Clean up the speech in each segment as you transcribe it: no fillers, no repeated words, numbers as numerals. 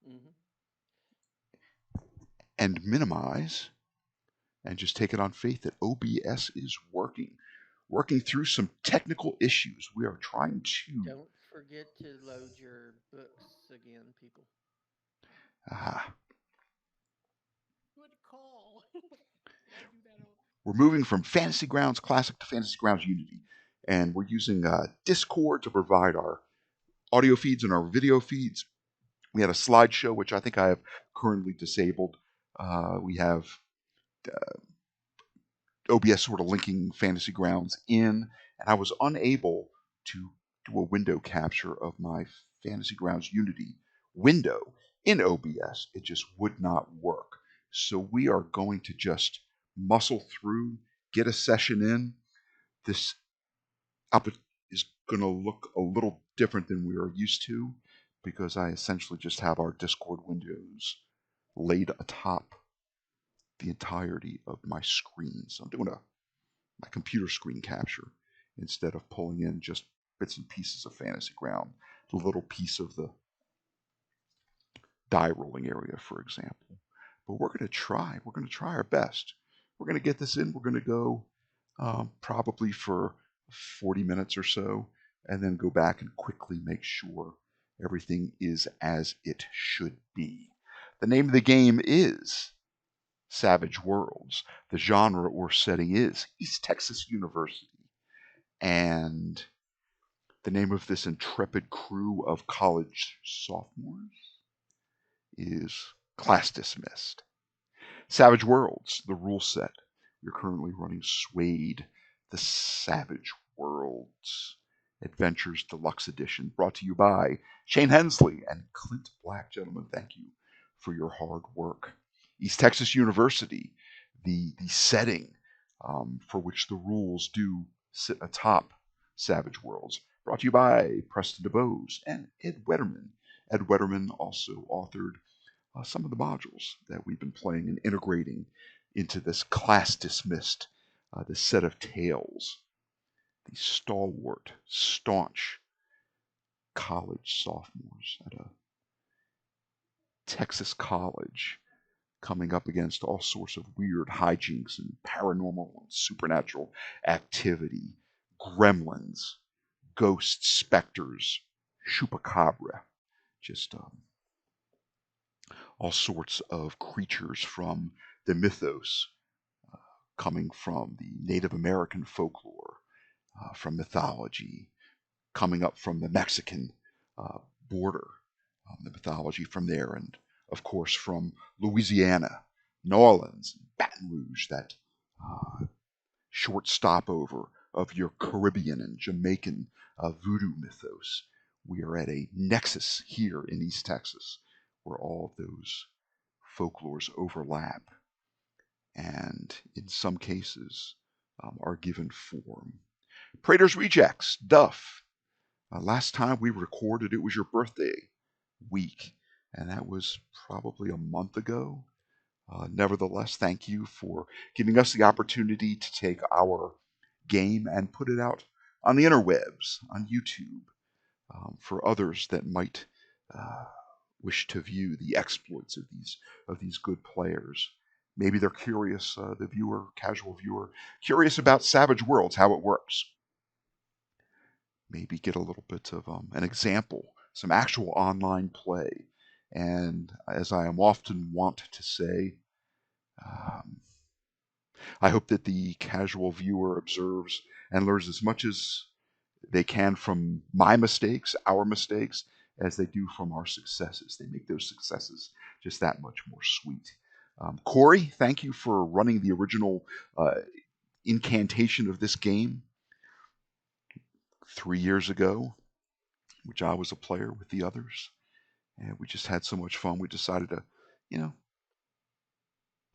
Mm-hmm. and minimize, and just take it on faith that OBS is working through some technical issues. We are trying to. Don't forget to load your books again, people. Ah, we're moving from Fantasy Grounds Classic to Fantasy Grounds Unity, and we're using Discord to provide our audio feeds and our video feeds. We had a slideshow, which I think I have currently disabled. We have OBS sort of linking Fantasy Grounds in, and I was unable to do a window capture of my Fantasy Grounds Unity window in OBS. It just would not work. So we are going to just muscle through, get a session in. This is going to look a little different than we are used to because I essentially just have our Discord windows laid atop the entirety of my screen. So I'm doing my computer screen capture instead of pulling in just bits and pieces of Fantasy Ground, the little piece of the die rolling area, for example. But we're going to try. We're going to try our best. We're going to get this in. We're going to go probably for 40 minutes or so, and then go back and quickly make sure everything is as it should be. The name of the game is Savage Worlds. The genre or setting is East Texas University. And the name of this intrepid crew of college sophomores is Class Dismissed. Savage Worlds, the rule set. We're currently running Suede, the Savage Worlds Adventures Deluxe Edition, brought to you by Shane Hensley and Clint Black. Gentlemen, thank you for your hard work. East Texas University, the setting for which the rules do sit atop Savage Worlds, brought to you by Preston DeBose and Ed Wetterman. Ed Wetterman also authored some of the modules that we've been playing and integrating into this Class Dismissed, this set of tales. The stalwart, staunch college sophomores at a Texas college coming up against all sorts of weird hijinks and paranormal and supernatural activity, gremlins, ghosts, specters, chupacabra, just all sorts of creatures from the mythos, coming from the Native American folklore, from mythology, coming up from the Mexican border, the mythology from there, and of course from Louisiana, New Orleans, Baton Rouge, that short stopover of your Caribbean and Jamaican voodoo mythos. We are at a nexus here in East Texas where all of those folklores overlap and in some cases are given form. Prater's Rejects, Duff. Last time we recorded, it was your birthday week, and that was probably a month ago. Nevertheless, thank you for giving us the opportunity to take our game and put it out on the interwebs, on YouTube, for others that might wish to view the exploits of these good players. Maybe they're curious, the viewer, casual viewer, curious about Savage Worlds, how it works. Maybe get a little bit of an example, some actual online play. And as I am often wont to say, I hope that the casual viewer observes and learns as much as they can from my mistakes, our mistakes, as they do from our successes. They make those successes just that much more sweet. Corey, thank you for running the original incantation of this game 3 years ago, which I was a player with the others. And we just had so much fun. We decided to,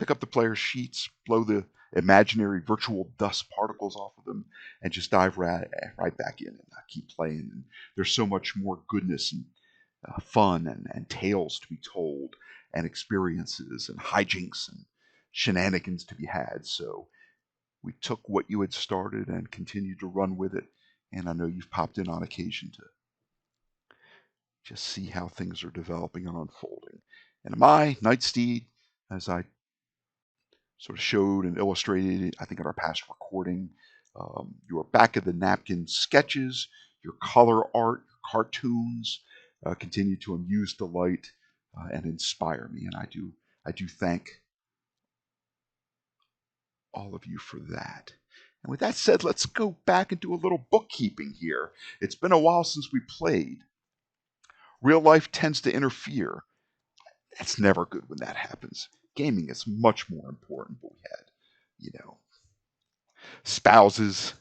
pick up the player's sheets, blow the imaginary virtual dust particles off of them, and just dive right back in and keep playing. And there's so much more goodness and fun and tales to be told, and experiences and hijinks and shenanigans to be had. So we took what you had started and continued to run with it. And I know you've popped in on occasion to just see how things are developing and unfolding. And my Nightsteed, as I sort of showed and illustrated, I think in our past recording, your back of the napkin sketches, your color art, cartoons continue to amuse, delight, and inspire me. And I do thank all of you for that. And with that said, let's go back and do a little bookkeeping here. It's been a while since we played. Real life tends to interfere. That's never good when that happens. Gaming is much more important, but we had, spouses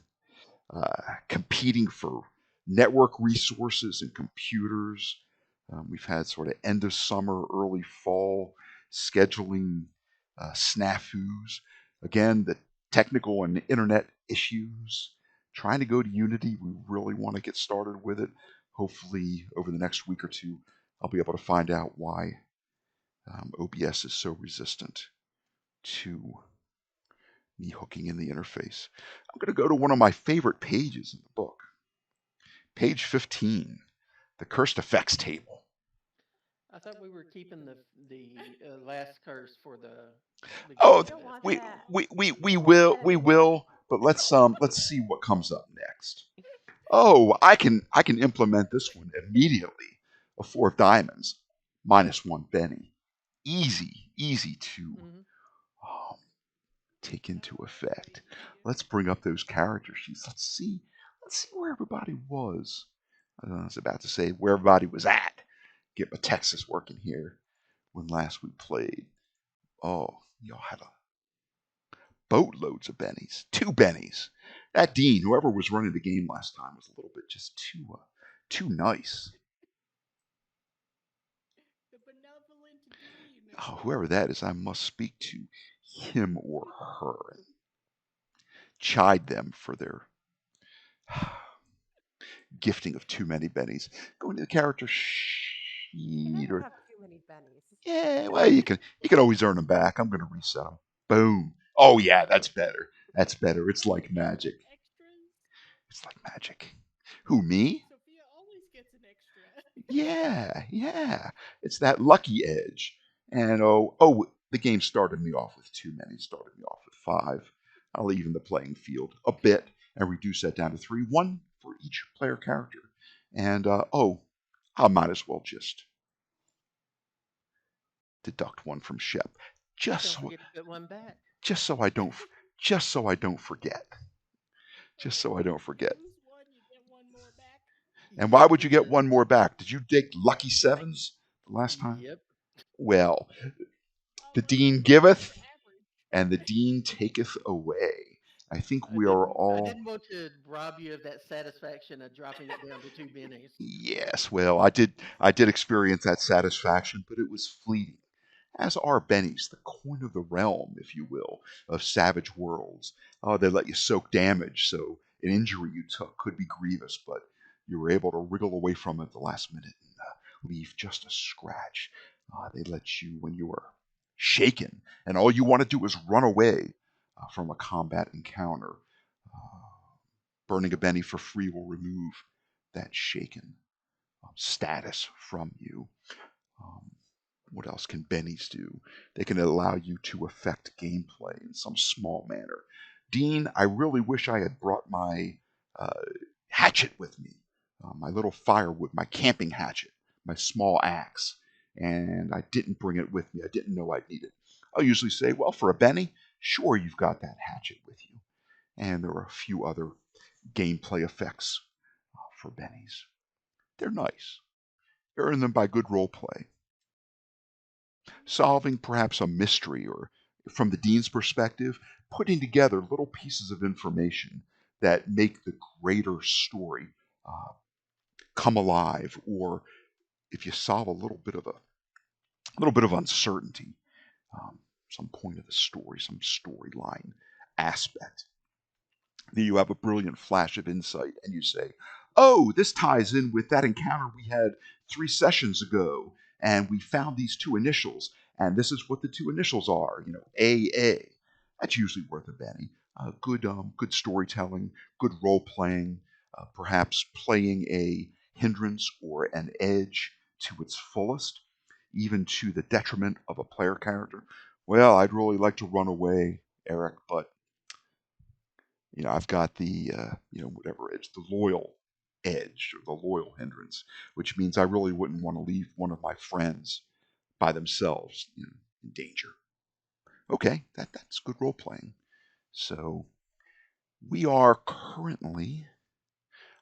competing for network resources and computers. We've had sort of end of summer, early fall scheduling snafus. Again, the technical and internet issues. Trying to go to Unity. We really want to get started with it. Hopefully, over the next week or two, I'll be able to find out why OBS is so resistant to me hooking in the interface. I'm going to go to one of my favorite pages in the book. Page 15, the cursed effects table. I thought we were keeping the last curse for the. Oh, we will, but let's see what comes up next. Oh, I can implement this one immediately. A 4 of diamonds, -1 Benny. Easy to take into effect. Let's bring up those character sheets. Let's see where everybody was. I was about to say where everybody was at. Get my Texas working here. When last we played, oh, y'all had a boatloads of bennies, 2 bennies. That Dean, whoever was running the game last time, was a little bit just too nice. The benevolent Dean. Oh, whoever that is, I must speak to him or her and chide them for their gifting of too many bennies. Go into the character sheet or have too many bennies. Yeah, well, you can always earn them back. I'm going to reset them. Boom. Oh yeah, that's better. That's better. It's like magic. Extras? It's like magic. Who, me? Sophia always gets an extra. Yeah. It's that lucky edge. And oh, the game started me off with too many. Started me off with 5. I'll even the playing field a bit and reduce that down to 3. 1 for each player character. And I might as well just deduct 1 from Shep, Don't forget to put 1 back. just so I don't forget. Just so I don't forget. Lose 1, you get 1 more back. And why would you get 1 more back? Did you dig lucky 7s the last time? Yep. Well, the Dean giveth, and the Dean taketh away. I think we are all. I didn't want to rob you of that satisfaction of dropping it down to 2 bennies. Yes, well, I did experience that satisfaction, but it was fleeting. As are bennies, the coin of the realm, if you will, of Savage Worlds. They let you soak damage, so an injury you took could be grievous, but you were able to wriggle away from it at the last minute and leave just a scratch. They let you when you were shaken, and all you want to do is run away from a combat encounter. Burning a Benny for free will remove that shaken status from you. What else can bennies do? They can allow you to affect gameplay in some small manner. Dean, I really wish I had brought my hatchet with me, my little firewood, my camping hatchet, my small axe, and I didn't bring it with me. I didn't know I'd need it. I'll usually say, well, for a Benny, sure, you've got that hatchet with you. And there are a few other gameplay effects for bennies. They're nice. You earn them by good role play. Solving perhaps a mystery, or from the Dean's perspective, putting together little pieces of information that make the greater story come alive, or if you solve a little bit of uncertainty, some point of the story, some storyline aspect. Then you have a brilliant flash of insight and you say, oh, this ties in with that encounter we had 3 sessions ago, and we found these 2 initials, and this is what the 2 initials are, AA. That's usually worth a Benny. Good storytelling, good role playing, perhaps playing a hindrance or an edge to its fullest, even to the detriment of a player character. Well, I'd really like to run away, Eric, but I've got the whatever edge, the loyal edge or the loyal hindrance, which means I really wouldn't want to leave one of my friends by themselves, in danger. Okay, that's good role playing. So we are currently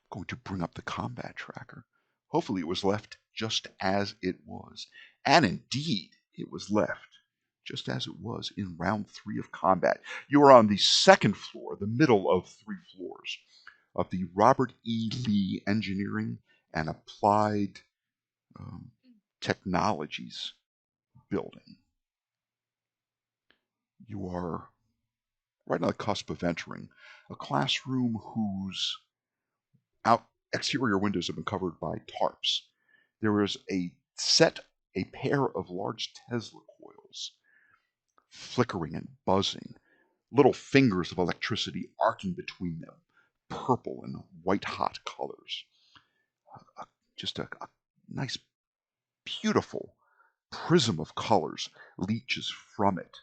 going to bring up the combat tracker. Hopefully it was left just as it was. And indeed, it was left just as it was in round 3 of combat. You are on the second floor, the middle of 3 floors, of the Robert E. Lee Engineering and Applied Technologies building. You are right on the cusp of entering a classroom whose exterior windows have been covered by tarps. There is a pair of large Tesla coils flickering and buzzing, little fingers of electricity arcing between them, purple and white hot colors. Just a nice, beautiful prism of colors leaches from it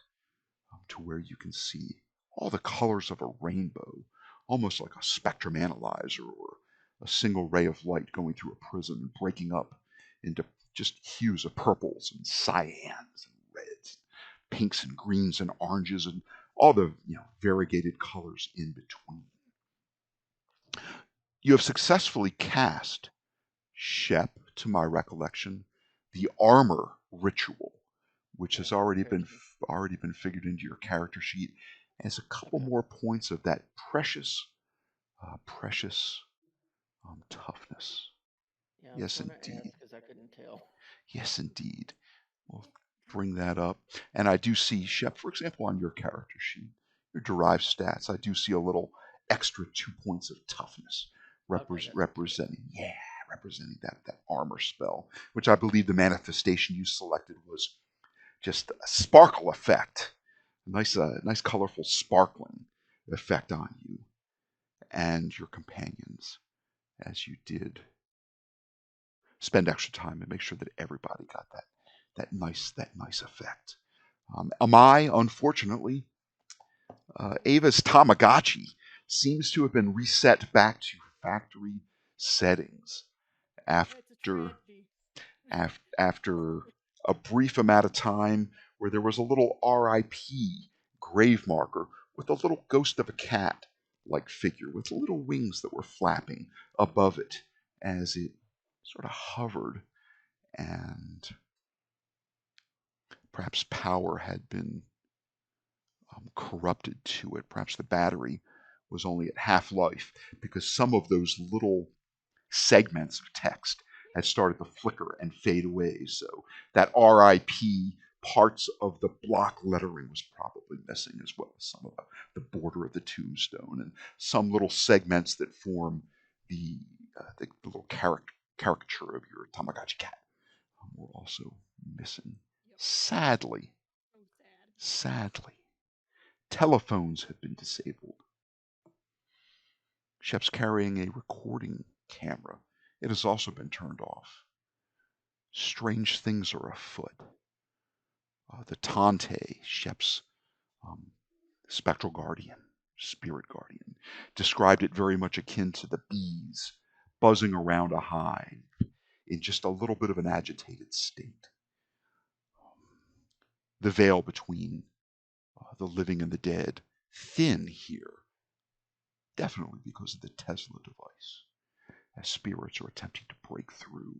to where you can see all the colors of a rainbow, almost like a spectrum analyzer or a single ray of light going through a prism and breaking up into just hues of purples and cyans and reds, pinks and greens and oranges and all the variegated colors in between. You have successfully cast, Shep, to my recollection, the armor ritual, which has already been figured into your character sheet, as a couple more points of that precious toughness. Yeah, Yes, indeed. because I couldn't tell. Yes, indeed. We'll bring that up. And I do see, Shep, for example, on your character sheet, your derived stats, I do see a little extra 2 points of toughness representing that armor spell, which I believe the manifestation you selected was just a sparkle effect. Nice colorful sparkling effect on you and your companions as you did spend extra time and make sure that everybody got that nice effect. Amai, unfortunately, Ava's Tamagotchi seems to have been reset back to factory settings after a brief amount of time where there was a little R.I.P. grave marker with a little ghost of a cat-like figure with little wings that were flapping above it as it sort of hovered, and perhaps power had been corrupted to it. Perhaps the battery was only at half-life because some of those little segments of text had started to flicker and fade away. So that RIP parts of the block lettering was probably missing, as well as some of the border of the tombstone and some little segments that form the little caricature of your Tamagotchi cat were also missing. Sadly, telephones have been disabled. Shep's carrying a recording camera. It has also been turned off. Strange things are afoot. The Tante, Shep's spectral guardian, spirit guardian, described it very much akin to the bees buzzing around a hive in just a little bit of an agitated state. The veil between the living and the dead, thin here, definitely because of the Tesla device, as spirits are attempting to break through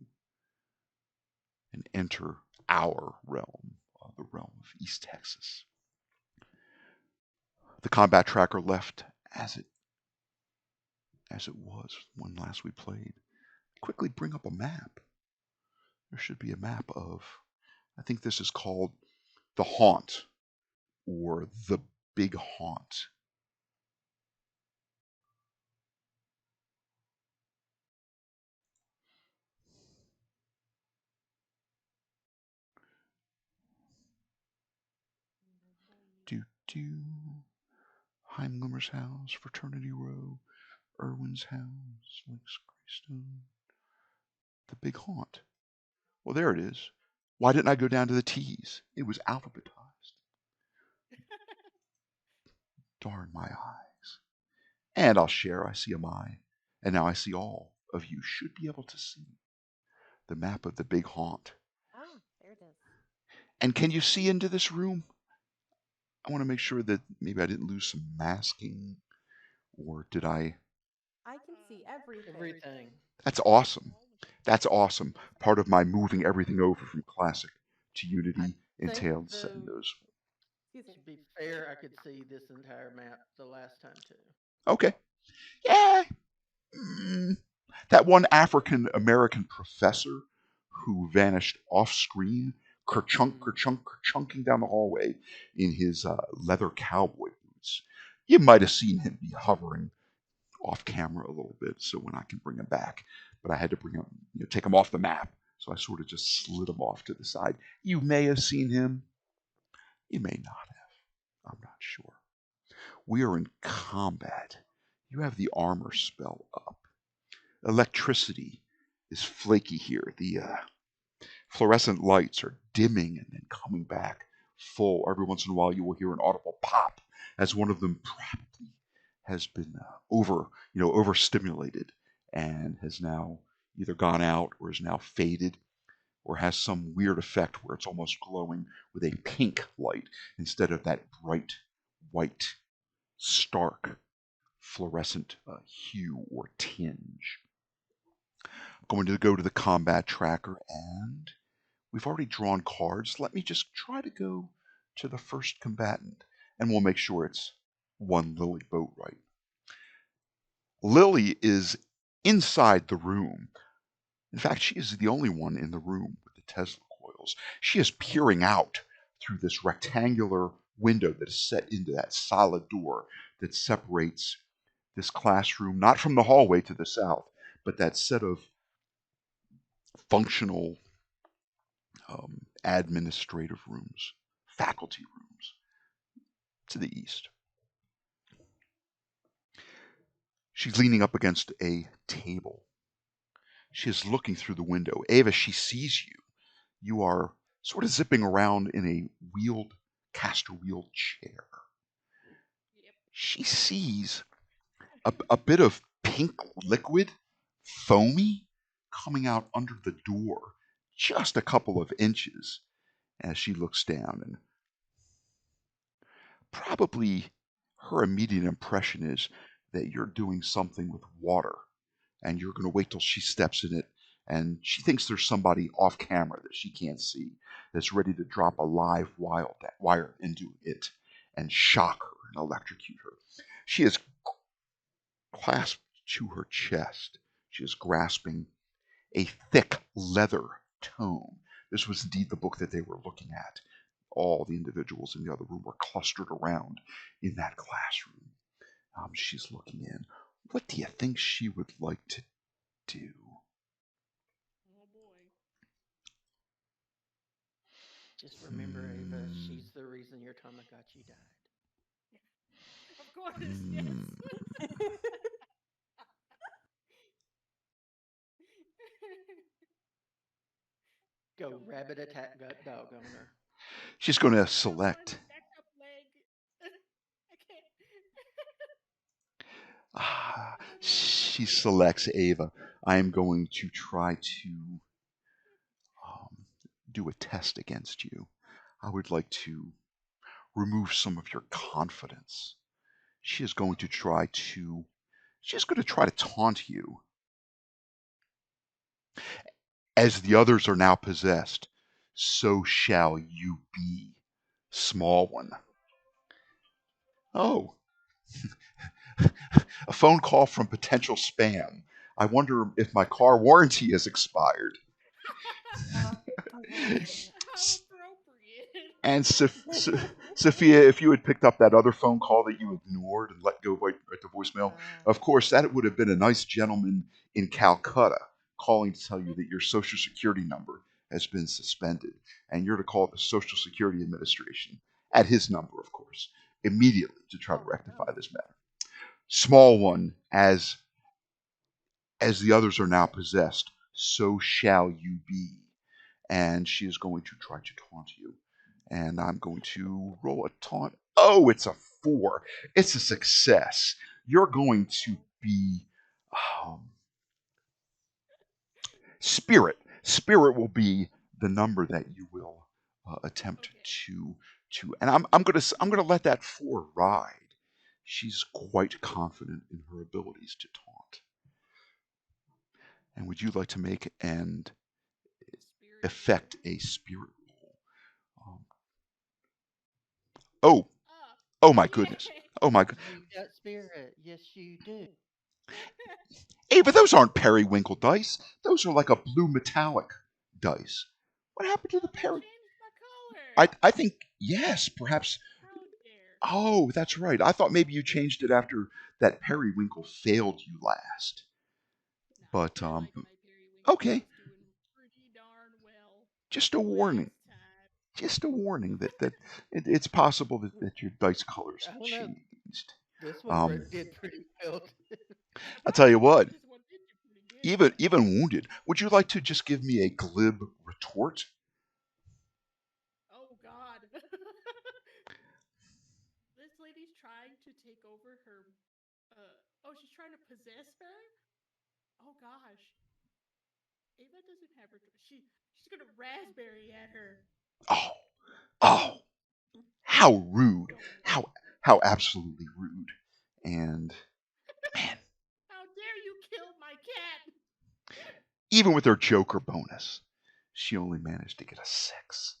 and enter our realm, the realm of East Texas. The combat tracker left as it was when last we played. Quickly bring up a map. There should be a map of, I think this is called the Haunt, or the Big Haunt. Heimlimmer's house, Fraternity Row, Irwin's house, Lakes Greystone. The Big Haunt. Well, there it is. Why didn't I go down to the T's? It was alphabetized. Darn my eyes. And I'll share. I see a my. And now I see all of you should be able to see the map of the big haunt. Oh, there it is. And can you see into this room? I want to make sure that maybe I didn't lose some masking, or did I? I can see everything. Everything. That's awesome. That's awesome. Part of my moving everything over from Classic to Unity think entailed though- setting those. Excuse To me. be fair, I could see this entire map the last time too. Okay. Yeah. That one African American professor who vanished off screen, kerchunking down the hallway in his leather cowboy boots. You might have seen him be hovering off camera a little bit, so when I can bring him back, but I had to bring him, take him off the map, so I sort of just slid him off to the side. You may have seen him, you may not have. I'm not sure. We are in combat. You have the armor spell up. Electricity is flaky here. The fluorescent lights are dimming and then coming back full. Every once in a while, you will hear an audible pop as one of them probably has been overstimulated and has now either gone out or is now faded or has some weird effect where it's almost glowing with a pink light instead of that bright white, stark, fluorescent hue or tinge. I'm going to go to the combat tracker, and we've already drawn cards. Let me just try to go to the first combatant, and we'll make sure it's one Lily Boatwright. Lily is inside the room. In fact, she is the only one in the room with the Tesla coils. She is peering out through this rectangular window that is set into that solid door that separates this classroom, not from the hallway to the south, but that set of functional administrative rooms, faculty rooms to the east. She's leaning up against a table. She is looking through the window. Ava, she sees you. You are sort of zipping around in a caster wheel chair. Yep. She sees a bit of pink liquid, foamy, coming out under the door just a couple of inches as she looks down. And probably her immediate impression is that you're doing something with water and you're going to wait till she steps in it, and she thinks there's somebody off camera that she can't see that's ready to drop a live wire into it and shock her and electrocute her. She is clasped to her chest. She is grasping a thick leather tome. This was indeed the book that they were looking at. All the individuals in the other room were clustered around in that classroom. She's looking in. What do you think she would like to do? Oh boy. Just remember, Ava, she's the reason your Tamagotchi died. Of course, yes. Go rabbit attack gut dog owner. She's going to One select. backup leg. I can't. She selects Ava. I am going to try to do a test against you. I would like to remove some of your confidence. She is going to try to taunt you. As the others are now possessed, so shall you be, small one. Oh, a phone call from potential spam. I wonder if my car warranty has expired. How appropriate. And Sophia, if you had picked up that other phone call that you ignored and let go right to voicemail, of course, that would have been a nice gentleman in Calcutta calling to tell you that your Social Security number has been suspended, and you're to call the Social Security Administration at his number, of course, immediately to try to rectify this matter. Small one, as the others are now possessed, so shall you be. and she is going to try to taunt you. And I'm going to roll a taunt. Oh, it's a 4. It's a success. You're going to be spirit. Spirit will be the number that you will attempt to. And I'm gonna let that 4 ride. She's quite confident in her abilities to taunt. And would you like to make and effect a spirit roll? Oh my goodness. Oh my god. You got spirit. Yes, you do. Hey, but those aren't periwinkle dice. Those are like a blue metallic dice. What happened to the peri? I think, yes, perhaps. Oh, that's right. I thought maybe you changed it after that periwinkle failed you last. But, okay. Just a warning. Just a warning that it's possible that your dice colors have changed. This one did pretty well. I'll tell you what. Even wounded. Would you like to just give me a glib retort? Oh God. This lady's trying to take over her. She's trying to possess her. Oh gosh. Ava doesn't have her. She's gonna raspberry at her. Oh, how rude! How absolutely rude! And man, how dare you kill my cat? Even with her Joker bonus, she only managed to get a 6.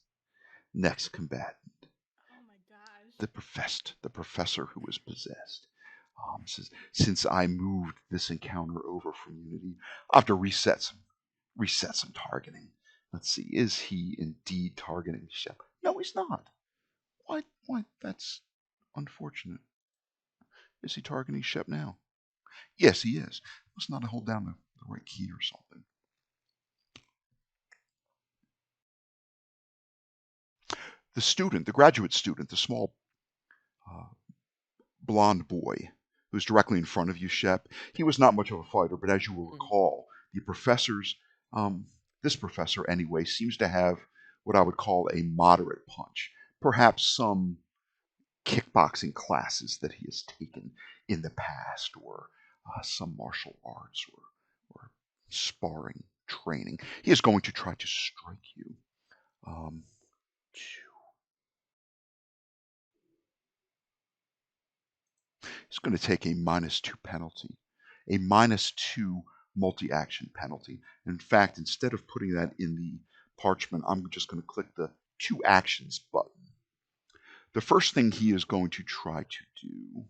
Next combatant. Oh my gosh. The professor who was possessed. Says, since I moved this encounter over from Unity, I'll have to reset some targeting. Let's see, is he indeed targeting Shep? No, he's not. Why, that's unfortunate. Is he targeting Shep now? Yes, he is. Must not hold down the right key or something. The student, the graduate student, the small blonde boy who's directly in front of you, Shep, he was not much of a fighter, but as you will recall, the professors, this professor anyway, seems to have what I would call a moderate punch. Perhaps some kickboxing classes that he has taken in the past, or some martial arts or sparring training. He is going to try to strike you. He's going to take a -2 penalty, a -2 multi-action penalty. In fact, instead of putting that in the parchment, I'm just going to click the 2 actions button. The first thing he is going to try to do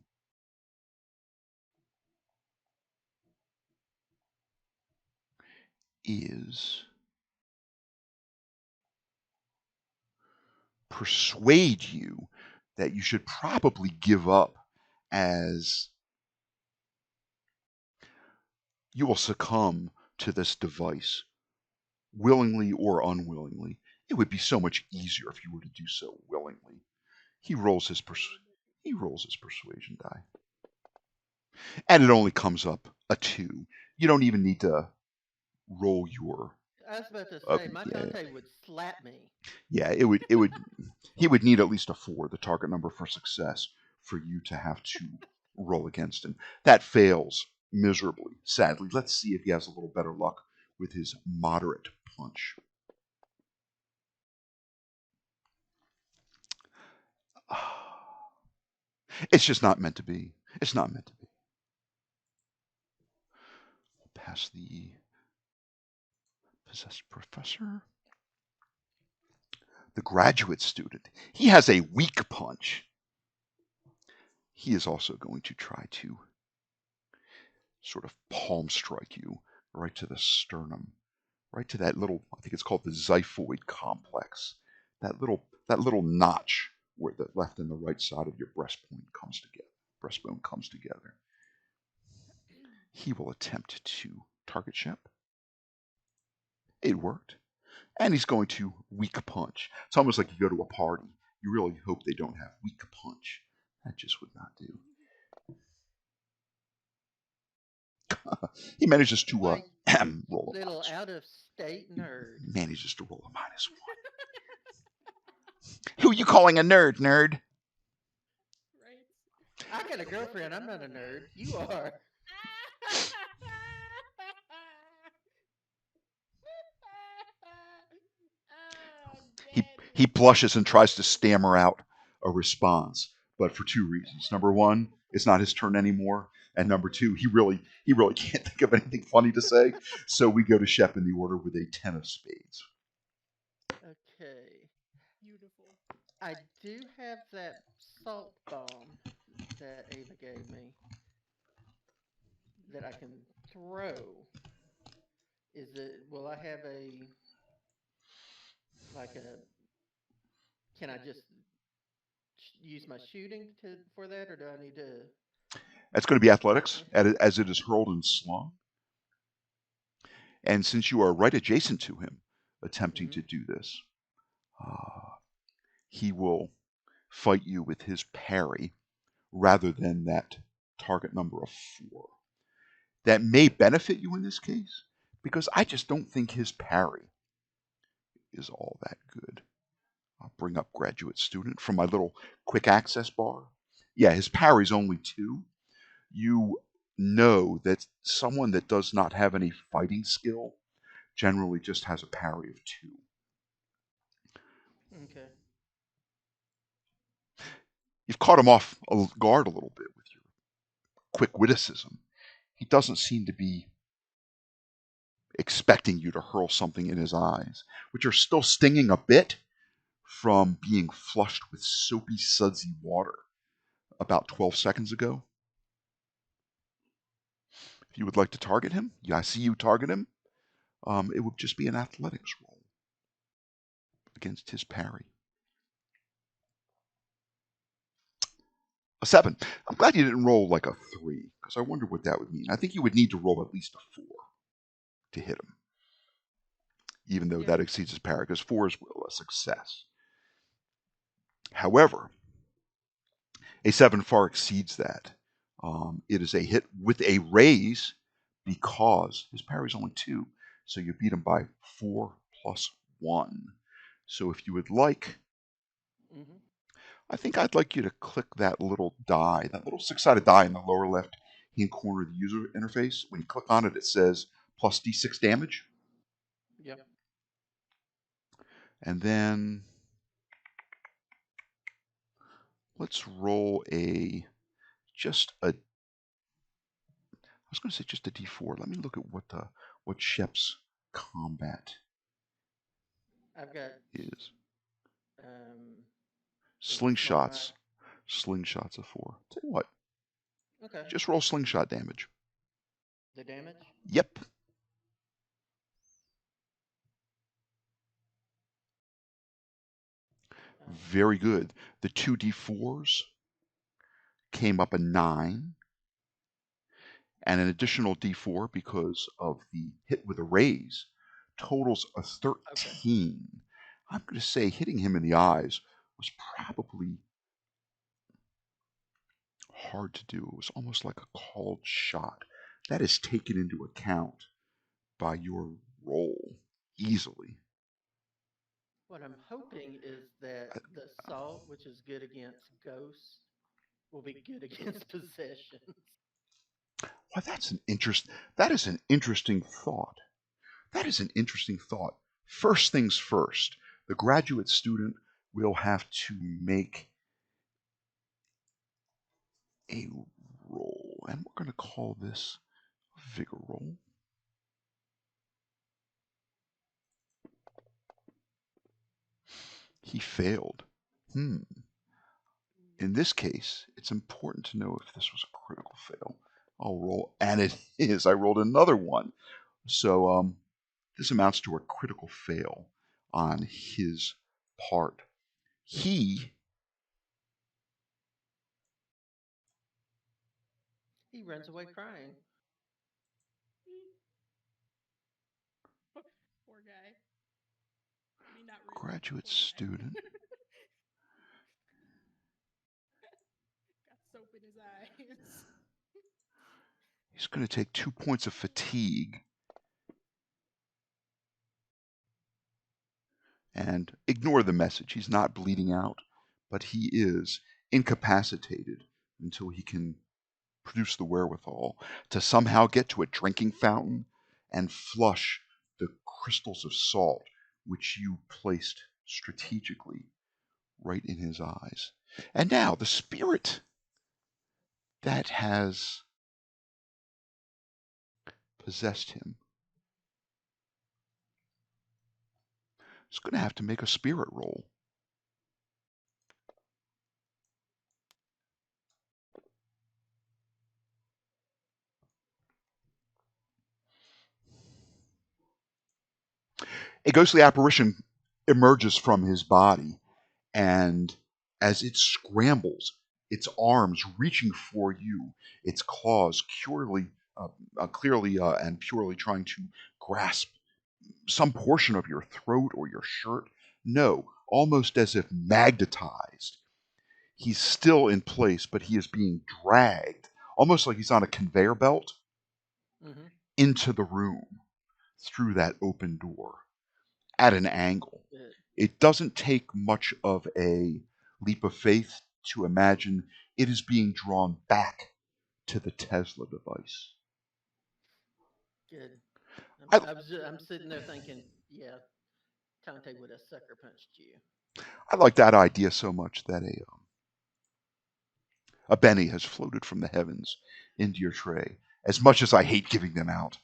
is persuade you that you should probably give up, as you will succumb to this device, willingly or unwillingly. It would be so much easier if you were to do so willingly. He rolls his persuasion die, and it only comes up a 2. You don't even need to roll your. I was about to say, my Dante would slap me. Yeah, it would. He would need at least a 4, the target number for success, for you to have to roll against him. That fails miserably, sadly. Let's see if he has a little better luck with his moderate punch. It's just not meant to be. It's not meant to be. We'll pass the possessed professor. The graduate student. He has a weak punch. He is also going to try to sort of palm strike you right to the sternum, right to that little, I think it's called the xiphoid complex, that little notch where the left and the right side of your breastbone comes together. He will attempt to target Shep. It worked. And he's going to weak punch. It's almost like you go to a party. You really hope they don't have weak punch. That just would not do. He manages to roll. Little state nerd. Manages to roll a -1. Who you calling a nerd, nerd? Right? I got a girlfriend. I'm not a nerd. You are. He blushes and tries to stammer out a response, but for two reasons. Number one, it's not his turn anymore, and number two, he really can't think of anything funny to say. So we go to Shep in the order with a 10 of spades. Okay. Beautiful. I do have that salt bomb that Ava gave me that I can throw. Will I have can I just use my shooting for that, or do I need to? That's going to be athletics, as it is hurled and slung. And since you are right adjacent to him, attempting to do this, he will fight you with his parry rather than that target number of 4. That may benefit you in this case, because I just don't think his parry is all that good. I'll bring up graduate student from my little quick access bar. Yeah, his parry's only 2. You know that someone that does not have any fighting skill generally just has a parry of 2. Okay. You've caught him off guard a little bit with your quick witticism. He doesn't seem to be expecting you to hurl something in his eyes, which are still stinging a bit from being flushed with soapy, sudsy water about 12 seconds ago. If you would like to target him, I see you target him. It would just be an athletics roll against his parry. A 7. I'm glad you didn't roll like a 3, because I wonder what that would mean. I think you would need to roll at least a 4 to hit him, even though that exceeds his parry, because 4 is a success. However, a 7 far exceeds that. It is a hit with a raise because his parry is only 2, so you beat him by 4 plus 1. So if you would like, I think I'd like you to click that little die, that little 6-sided die in the lower left-hand corner of the user interface. When you click on it, it says plus D6 damage. Yep. And then let's roll I was going to say just a D4. Let me look at what Shep's combat I've got is. Slingshots. Slingshots of 4. Tell you what. Okay. Just roll slingshot damage. The damage? Yep. Very good. The 2 D4s came up a 9. And an additional D4 because of the hit with a raise totals a 13. Okay. I'm going to say hitting him in the eyes was probably hard to do. It was almost like a called shot. That is taken into account by your roll easily. What I'm hoping is that the salt, which is good against ghosts, will be good against possessions. Well, that is an interesting thought. That is an interesting thought. First things first, the graduate student will have to make a roll, and we're going to call this a vigor roll. He failed. In this case, it's important to know if this was a critical fail. I'll roll, and it is. I rolled another one. So this amounts to a critical fail on his part. He runs away crying. Poor guy. I mean, not really. Graduate student. Got soap in his eyes. He's going to take 2 points of fatigue. and ignore the message. He's not bleeding out, but he is incapacitated until he can produce the wherewithal to somehow get to a drinking fountain and flush the crystals of salt which you placed strategically right in his eyes. And now the spirit that has possessed him is going to have to make a spirit roll. A ghostly apparition emerges from his body, and as it scrambles, its arms reaching for you, its claws clearly and purely trying to grasp some portion of your throat or your shirt. No, almost as if magnetized. He's still in place, but he is being dragged, almost like he's on a conveyor belt, into the room through that open door at an angle. It doesn't take much of a leap of faith to imagine it is being drawn back to the Tesla device. Good. I- I'm sitting there thinking, yeah, Conte would have sucker punched you. I like that idea so much that a Benny has floated from the heavens into your tray. As much as I hate giving them out,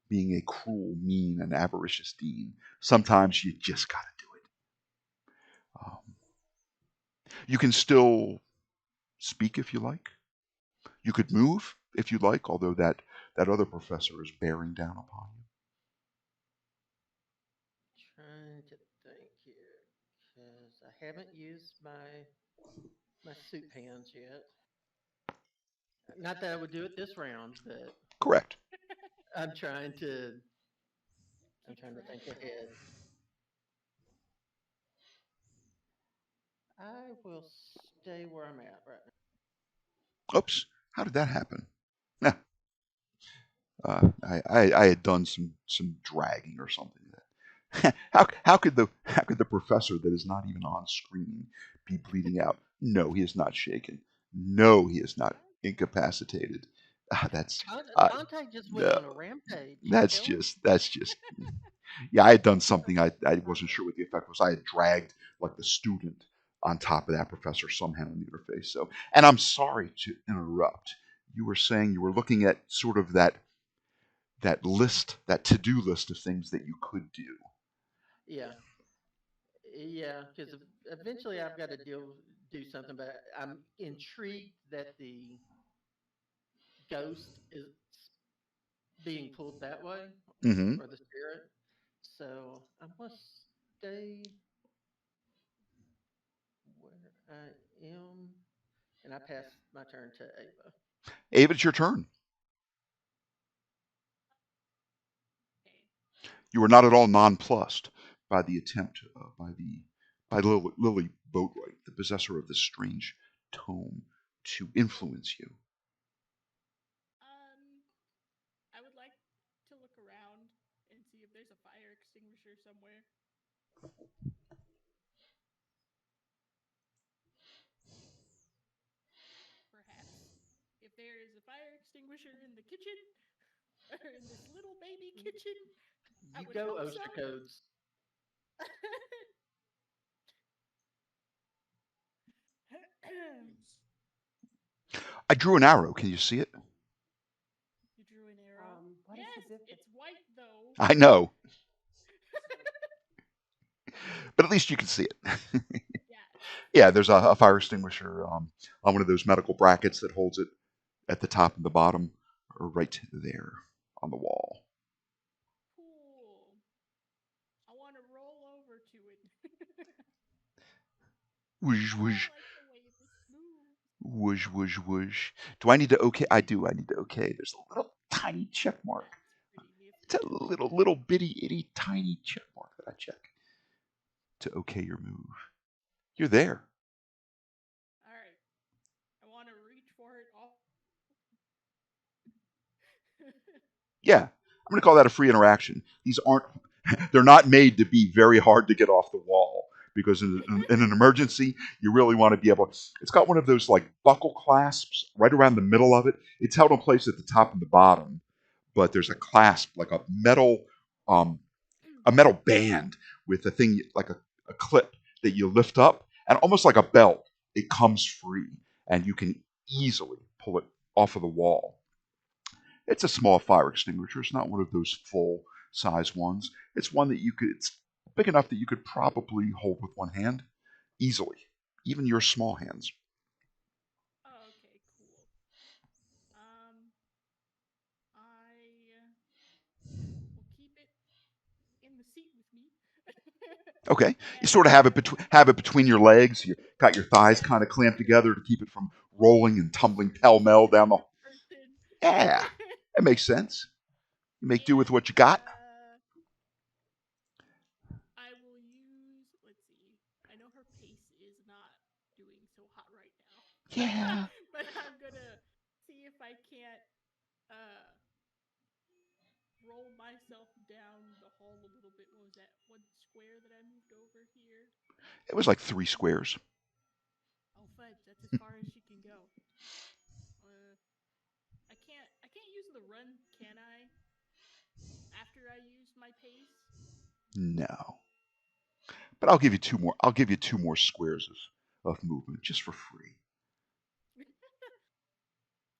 being a cruel, mean, and avaricious dean, sometimes you just gotta do it. You can still speak if you like. You could move if you like, although that other professor is bearing down upon you. Trying to think here, because I haven't used my soup hands yet. Not that I would do it this round, but Correct. I'm trying to think ahead. I will stay where I'm at right Oops, how did that happen? Nah, I had done some dragging or something. How could the professor that is not even on screen be bleeding out? No, he is not shaken. No, he is not incapacitated. That's now. Conte just went no, on a rampage. that's just yeah. I had done something I wasn't sure what the effect was. I had dragged like the student on top of that professor somehow in the interface. So, and I'm sorry to interrupt. You were saying you were looking at sort of that list, that to-do list of things that you could do. Yeah, yeah, because eventually I've got to do something. But I'm intrigued that the ghost is being pulled that way, Mm-hmm. or the spirit. So I'm gonna stay where I am, and I pass my turn to Ava. Ava, it's your turn. You were not at all nonplussed by the attempt by Lily Boatwright, the possessor of this strange tome, to influence you. I would like to look around and see if there's a fire extinguisher somewhere. Perhaps if there is a fire extinguisher in the kitchen or in this little baby kitchen, I You would go, hope OSHA so. codes. I drew an arrow. Can you see it? You drew an arrow. What is Yes, the zip? it's white though. I know, but at least you can see it. Yes. Yeah, there's a fire extinguisher on one of those medical brackets that holds it at the top and the bottom, or right there on the wall. Cool. I want to roll over to it. Whoosh, I whoosh, like the way this moves. whoosh, whoosh, whoosh. Do I need to okay? I do. I need to okay. There's a little tiny check mark. That's pretty It's a nifty. little bitty itty tiny check mark that I check to okay your move. You're there. All right. I want to reach for it all. Yeah, I'm going to call that a free interaction. These aren't They're not made to be very hard to get off the wall, because in an emergency, you really want to be able. It's got one of those like buckle clasps right around the middle of it. It's held in place at the top and the bottom, but there's a clasp, like um, a metal band with a thing like a clip that you lift up, and almost like a belt, it comes free, and you can easily pull it off of the wall. It's a small fire extinguisher. It's not one of those full size ones. It's one that it's big enough that you could probably hold with one hand easily, even your small hands. Oh, okay, cool. I will keep it in the seat with me. Okay, you And sort of have it between your legs. You got your thighs kind of clamped together to keep it from rolling and tumbling pell-mell down the. person. Yeah, that makes sense. You make do with what you got. I will use. Let's see. I know her pace is not doing so hot right now. Yeah. But I'm gonna see if I can't roll myself down the hall a little bit. What was that? One square that I moved over here? It was like 3 squares. Oh fudge! That's as far as she can go. I can't use the run, can I? After I use my pace. No. But I'll give you 2 more. I'll give you 2 more squares of movement just for free.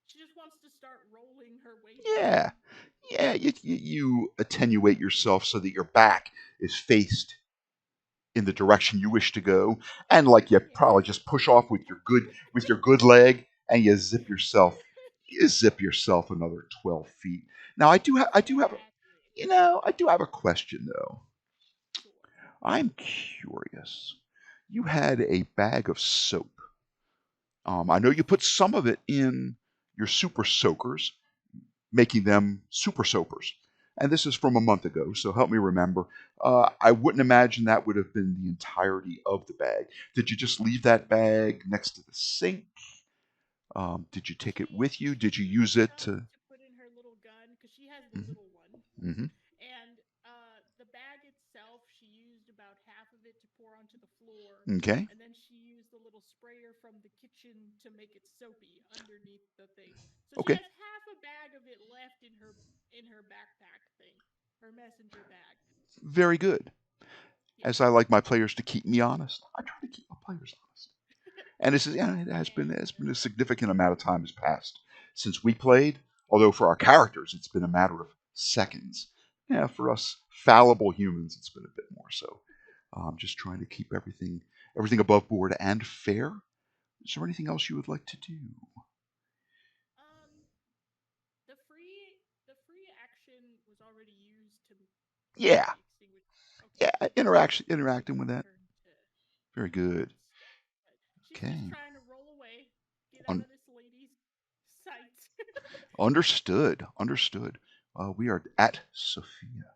She just wants to start rolling her way Yeah. down. Yeah, you attenuate yourself so that your back is faced in the direction you wish to go, and like you probably just push off with your good leg, and you zip yourself another 12 feet. Now I do have a question though. I'm curious. You had a bag of soap. I know you put some of it in your super soakers, making them super soapers. And this is from a month ago, so help me remember. I wouldn't imagine that would have been the entirety of the bag. Did you just leave that bag next to the sink? Did you take it with you? Did you use it to put in her little gun? Because she has the little one. Mm-hmm. And the bag itself, she used about half of it to pour onto the floor. Okay. And then she used the little sprayer from the kitchen to make it soapy underneath the thing. So Okay. she has half a bag of it left in her backpack thing, her messenger bag. Very good. Yes. As I like my players to keep me honest, I try to keep my players honest. And this is it has been a significant amount of time has passed since we played. Although for our characters, it's been a matter of seconds. Yeah, for us fallible humans, it's been a bit more. So, I'm just trying to keep everything above board and fair. Is there anything else you would like to do? The free action was already used to. Yeah. Okay. Yeah, interacting with that. Very good. She's Okay. just trying to roll away, get out of this lady's sight. Understood. We are at Sophia.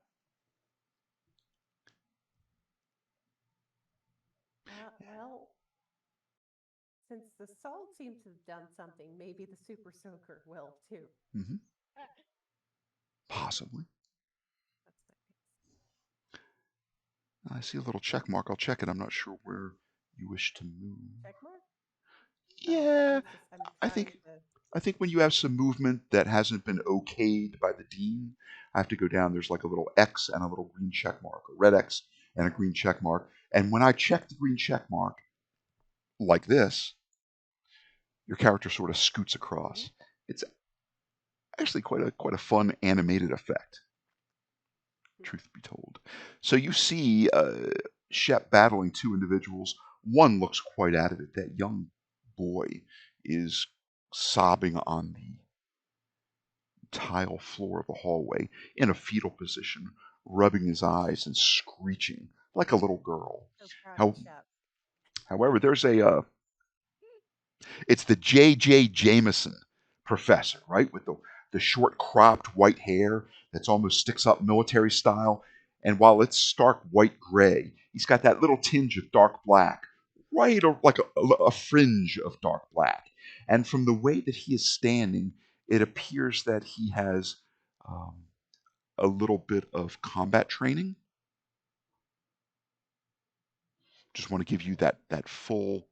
Well, since the salt seems to have done something, maybe the super soaker will too. Mm-hmm. Possibly. I see a little check mark. I'll check it. I'm not sure where you wish to move. Check mark? Yeah, I'm I think when you have some movement that hasn't been okayed by the dean, I have to go down. There's like a little X and a little green check mark, a red X and a green check mark. And when I check the green check mark, like this, your character sort of scoots across. It's actually quite a fun animated effect, truth be told. So you see Shep battling 2 individuals. One looks quite out of it. That young boy is sobbing on the tile floor of the hallway in a fetal position, rubbing his eyes and screeching like a little girl. However, there's it's the J.J. Jameson professor, right, with the short cropped white hair that's almost sticks up military style. And while it's stark white gray, he's got that little tinge of dark black, right, or like a fringe of dark black. And from the way that he is standing, it appears that he has a little bit of combat training. Just want to give you that full,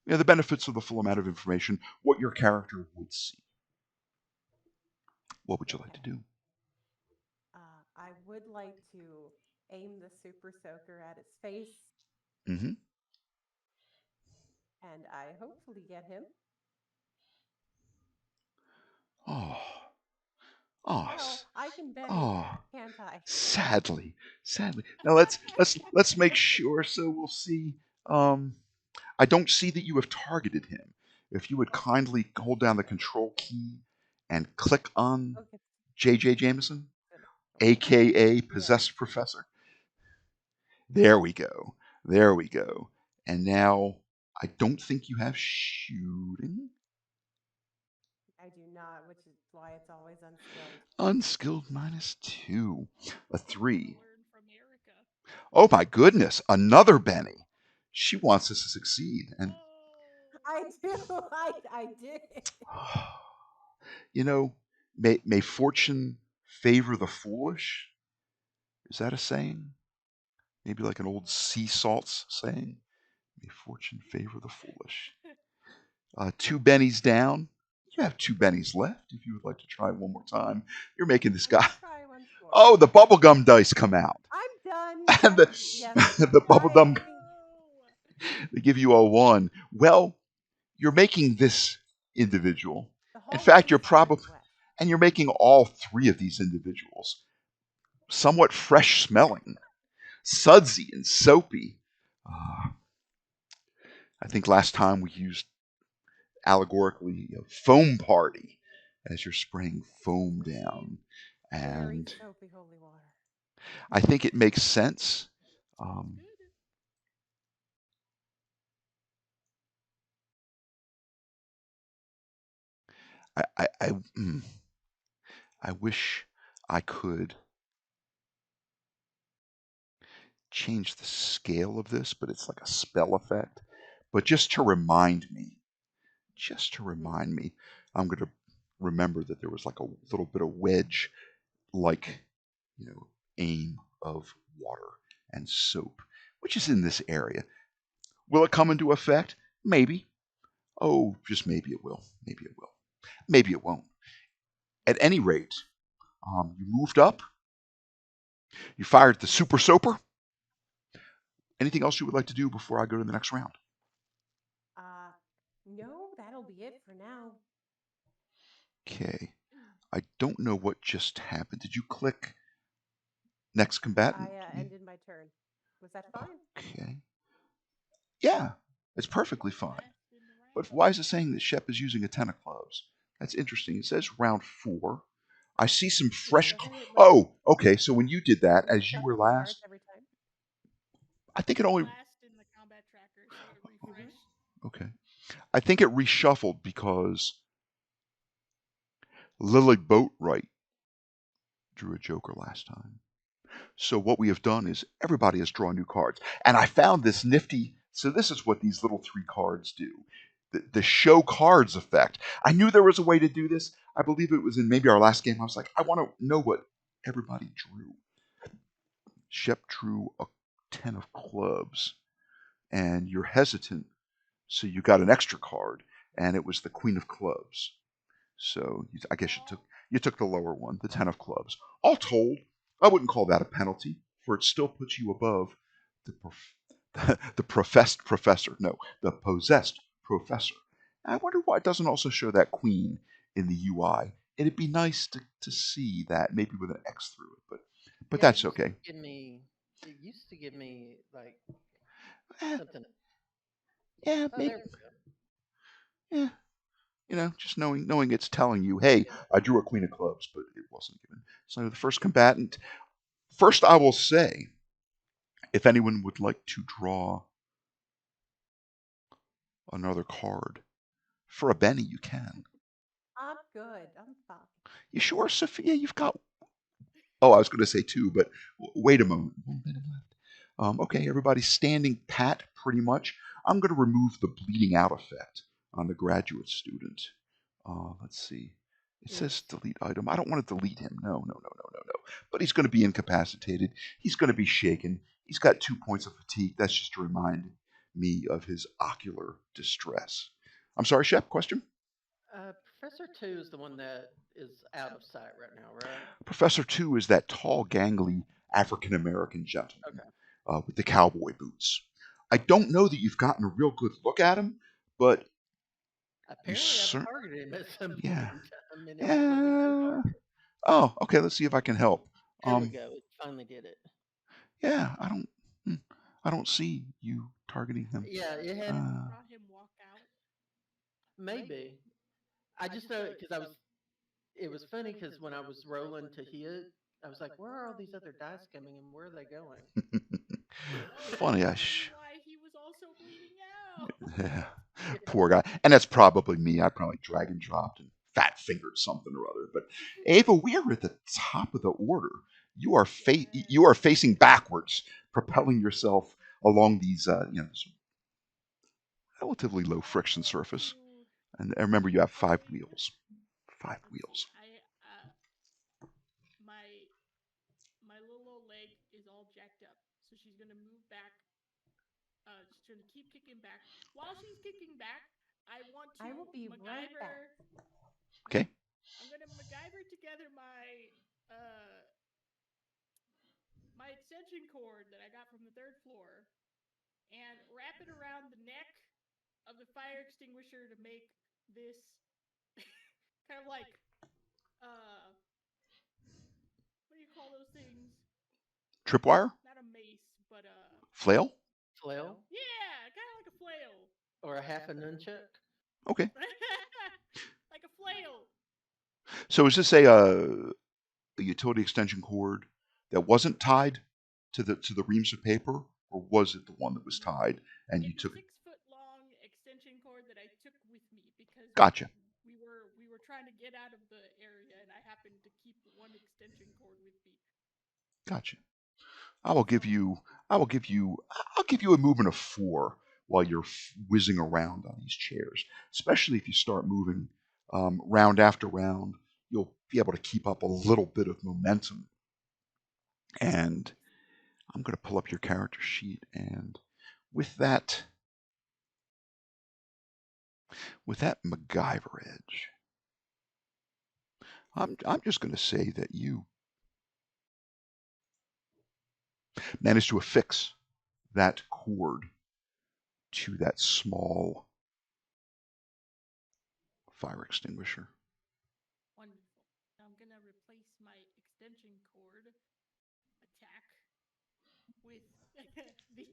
the benefits of the full amount of information, what your character would see. What would you like to do? I would like to aim the super soaker at its face, Mm-hmm. and I hopefully get him. Oh, Well, I can bet his oh, hat, can't I? sadly. Now let's make sure. So we'll see. I don't see that you have targeted him. If you would kindly hold down the control key and click on Okay. J.J. Jameson, Okay. aka Possessed Professor. There we go. There we go. And now I don't think you have shooting. I do not, which is why it's always unskilled. Unskilled -2. A 3. Learn from Erica. Oh my goodness, another Benny. She wants us to succeed. And I do. I did. may fortune favor the foolish? Is that a saying? Maybe like an old sea salts saying? May fortune favor the foolish. 2 bennies down. You have 2 bennies left if you would like to try one more time. You're making this guy. Try once more. Oh, the bubblegum dice come out. I'm done. And the, Yes, the bubblegum, trying. they give you a 1. Well, you're making this individual. The In whole fact, you're place is probably, wet. and you're making all 3 of these individuals somewhat fresh smelling, sudsy and soapy. I think last time we used allegorically foam party as you're spraying foam down. Very And soapy holy water. I think it makes sense. I wish I could change the scale of this, but it's like a spell effect. But just to remind me, I'm going to remember that there was like a little bit of wedge, like, aim of water and soap, which is in this area. Will it come into effect? Maybe. Oh, just maybe it will. Maybe it will. Maybe it won't. At any rate, you moved up. You fired the super soaper. Anything else you would like to do before I go to the next round? No, that'll be it for now. Okay. I don't know what just happened. Did you click next combatant? I ended my turn. Was that fine? Okay. Yeah, it's perfectly fine. But why is it saying that Shep is using a 10 of clubs? That's interesting. It says round 4. I see some fresh. Oh, okay. So when you did that, as you were last, Every time? I think it only. Last in the combat tracker, so it refreshed. Okay. I think it reshuffled because Lily Boatwright drew a Joker last time. So what we have done is everybody has drawn new cards. And I found this nifty. So this is what these little 3 cards do. The show cards effect. I knew there was a way to do this. I believe it was in maybe our last game. I was like, I want to know what everybody drew. Shep drew a 10 of clubs. And you're hesitant. So you got an extra card. And it was the Queen of Clubs. So I guess you took the lower one, the 10 of clubs. All told, I wouldn't call that a penalty, for it still puts you above the professed professor. No, the possessed professor. I wonder why it doesn't also show that queen in the UI. It'd be nice to see that, maybe with an X through it, but Yeah, that's okay. It used to give me like something. Yeah, Oh, maybe. there we go. Yeah. Just knowing it's telling you, hey, I drew a queen of clubs, but it wasn't given. So the first combatant. First, I will say, if anyone would like to draw another card for a Benny, you can. I'm good. I'm fine. You sure, Sophia? You've got. Oh, I was going to say 2, but wait a moment. 1 Benny left. Okay, everybody's standing pat, pretty much. I'm going to remove the bleeding out effect on the graduate student. Let's see. It says delete item. I don't want to delete him. No. But he's going to be incapacitated. He's going to be shaken. He's got 2 points of fatigue. That's just to remind me of his ocular distress. I'm sorry, Shep, question? Professor 2 is the one that is out of sight right now, right? Professor 2 is that tall, gangly African-American gentleman with the cowboy boots. I don't know that you've gotten a real good look at him, but apparently I've targeted him at some point yeah. in time, and it won't let me untarget. Oh, okay. Let's see if I can help. There we go. It finally did it. Yeah, I don't see you targeting him. Yeah, it had Brought him walk out. maybe. I just know it because it was funny because when I was rolling to hit, I was like, where are all these other dice coming and where are they going? Funny, why he was also bleeding out. Yeah, poor guy. And that's probably me. I probably drag and dropped and fat fingered something or other. But Ava, we are at the top of the order. You are facing backwards, propelling yourself along these this relatively low friction surface. And remember, you have 5 wheels. 5 wheels. My little old leg is all jacked up, so she's gonna move back. She's gonna keep kicking back. While she's kicking back, I will be MacGyver. Right back. Okay. I'm gonna MacGyver together my extension cord that I got from the 3rd floor, and wrap it around the neck of the fire extinguisher to make this kind of like what do you call those things? Tripwire? Not a mace, but flail? Flail? Yeah, kind of like a flail. Or a half a nunchuck? Okay. Like a flail. So is this a utility extension cord that wasn't tied to the reams of paper, or was it the one that was tied and you took? 6-foot-long extension cord that I took with me because Gotcha. We were trying to get out of the area, and I happened to keep one extension cord with me. Gotcha. I'll give you a movement of 4 while you're whizzing around on these chairs. Especially if you start moving round after round, you'll be able to keep up a little bit of momentum. And I'm going to pull up your character sheet, and with that MacGyver edge, I'm just going to say that you managed to affix that cord to that small fire extinguisher. Wonderful. Now I'm going to replace my extension cord attack with the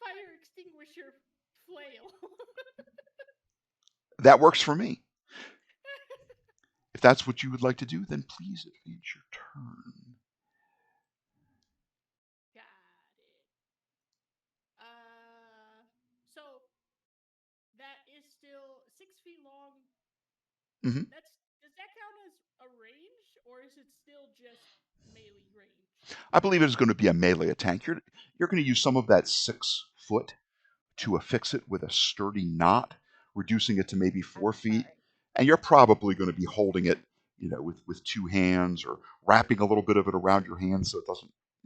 fire extinguisher flail. That works for me. If that's what you would like to do, then please advance your turn. Got it. So that is still 6 feet long. Mm-hmm. Does that count as a range, or is it still just melee range? I believe it is going to be a melee attack. You're going to use some of that 6 foot to affix it with a sturdy knot, reducing it to maybe 4 feet. And you're probably going to be holding it, with 2 hands, or wrapping a little bit of it around your hand so